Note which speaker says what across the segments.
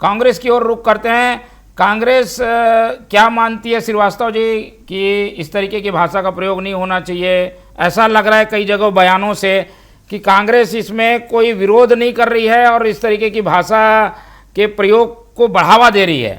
Speaker 1: कांग्रेस की ओर रुख करते हैं। कांग्रेस क्या मानती है श्रीवास्तव जी कि इस तरीके की भाषा का प्रयोग नहीं होना चाहिए? ऐसा लग रहा है कई जगह बयानों से कि कांग्रेस इसमें कोई विरोध नहीं कर रही है और इस तरीके की भाषा के प्रयोग को बढ़ावा दे रही है।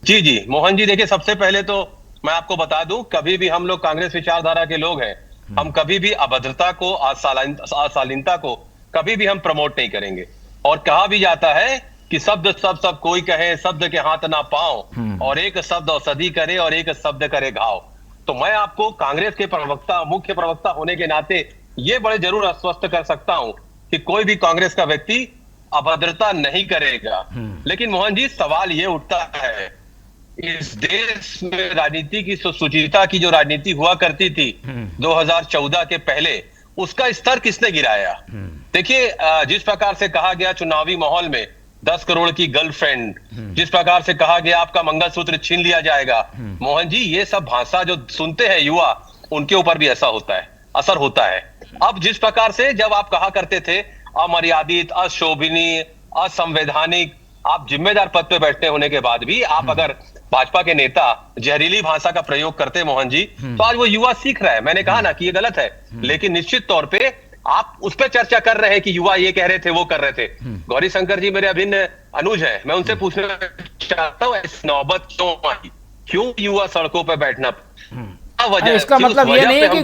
Speaker 2: जी जी मोहन जी, देखिए सबसे पहले तो मैं आपको बता दूं, कभी भी हम लोग कांग्रेस विचारधारा के लोग हैं, हम कभी भी अभद्रता को, अशालीनता को कभी भी हम प्रमोट नहीं करेंगे। और कहा भी जाता है कि शब्द सब कोई कहे, शब्द के हाथ ना पाओ, और एक शब्द औषधि करे और एक शब्द करे घाव। तो मैं आपको कांग्रेस के प्रवक्ता, मुख्य प्रवक्ता होने के नाते ये बड़े जरूर आश्वस्त कर सकता हूं कि कोई भी कांग्रेस का व्यक्ति अभद्रता नहीं करेगा। लेकिन मोहन जी, सवाल ये उठता है, इस देश में राजनीति की सुचिता की जो राजनीति हुआ करती थी 2014 के पहले, उसका स्तर किसने गिराया? देखिए, जिस प्रकार से कहा गया चुनावी माहौल में 10 करोड़ की गर्लफ्रेंड, जिस प्रकार से कहा गया आपका मंगलसूत्र छीन लिया जाएगा, मोहन जी ये सब भाषा जो सुनते हैं युवा, उनके ऊपर भी ऐसा होता है, असर होता है। अब जिस प्रकार से जब आप कहा करते थे अमर्यादित, अशोभनीय, असंवैधानिक, आप जिम्मेदार पद पे बैठे होने के बाद भी आप अगर भाजपा के नेता जहरीली भाषा का प्रयोग करते मोहन जी, तो आज वो युवा सीख रहा है। मैंने कहा ना कि ये गलत है, लेकिन निश्चित तौर पे आप उस पर चर्चा कर रहे हैं कि युवा ये कह रहे थे, वो कर रहे थे। गौरी शंकर जी मेरे अभिन्न अनुज है, मैं उनसे पूछना चाहता हूँ, ऐसी नौबत क्यों आई? क्यों युवा सड़कों पर बैठना?
Speaker 1: इसका मतलब ये नहीं है कि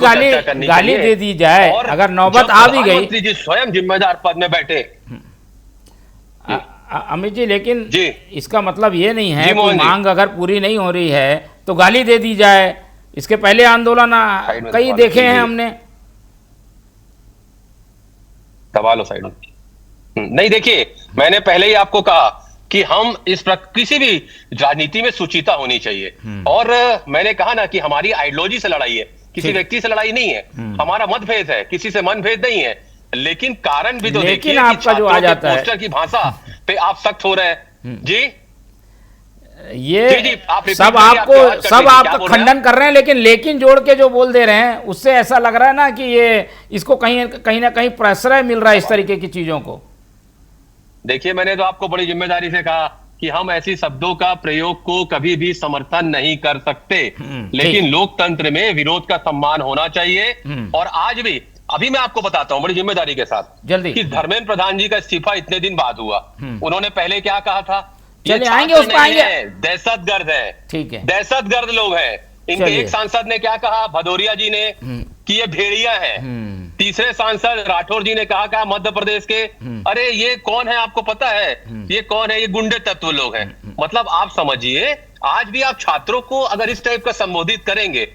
Speaker 1: गाली दे दी जाए, अगर नौबत आ भी गई।
Speaker 2: जी स्वयं जिम्मेदार पद में बैठे
Speaker 1: अमित जी, लेकिन
Speaker 2: जी
Speaker 1: इसका मतलब ये नहीं है कि मांग अगर पूरी नहीं हो रही है तो गाली दे दी जाए। इसके पहले आंदोलन कई देखे हैं हमने।
Speaker 2: सवाल साइड नहीं, देखिए मैंने पहले ही आपको कहा कि हम किसी भी राजनीति में सुचिता होनी चाहिए। और मैंने कहा ना कि हमारी आइडियोलॉजी से लड़ाई है, किसी व्यक्ति से लड़ाई नहीं है, हमारा मतभेद है, किसी से मनभेद नहीं है। लेकिन कारण भी तो देखिए,
Speaker 1: आपका जो आ जाता है
Speaker 2: पोस्टर की भाषा पे आप सख्त हो रहे हैं। जी
Speaker 1: ये जी, सब आपका खंडन कर रहे हैं, लेकिन जोड़ के जो बोल दे रहे हैं उससे ऐसा लग रहा है ना कि ये इसको कहीं ना कहीं प्रश्रय मिल रहा है इस तरीके की चीजों को।
Speaker 2: देखिए, मैंने तो आपको बड़ी जिम्मेदारी से कहा कि हम ऐसी शब्दों का प्रयोग को कभी भी समर्थन नहीं कर सकते, लेकिन लोकतंत्र में विरोध का सम्मान होना चाहिए। और आज भी, अभी मैं आपको बताता हूं बड़ी जिम्मेदारी के साथ
Speaker 1: जल्दी
Speaker 2: कि धर्मेंद्र प्रधान जी का इस्तीफा इतने दिन बाद हुआ। उन्होंने पहले क्या कहा था?
Speaker 1: चलिए आएंगे उस पर आएंगे।
Speaker 2: दहशतगर्द है,
Speaker 1: ठीक है,
Speaker 2: दहशतगर्द लोग हैं। इनके एक सांसद ने क्या कहा, भदौरिया जी ने, कि ये भेड़िया है। तीसरे सांसद राठौर जी ने कहा मध्य प्रदेश के, अरे ये कौन है आपको पता है? ये कौन है? ये गुंडे तत्व लोग हैं। मतलब आप समझिए, आज भी आप छात्रों को अगर इस टाइप का संबोधित करेंगे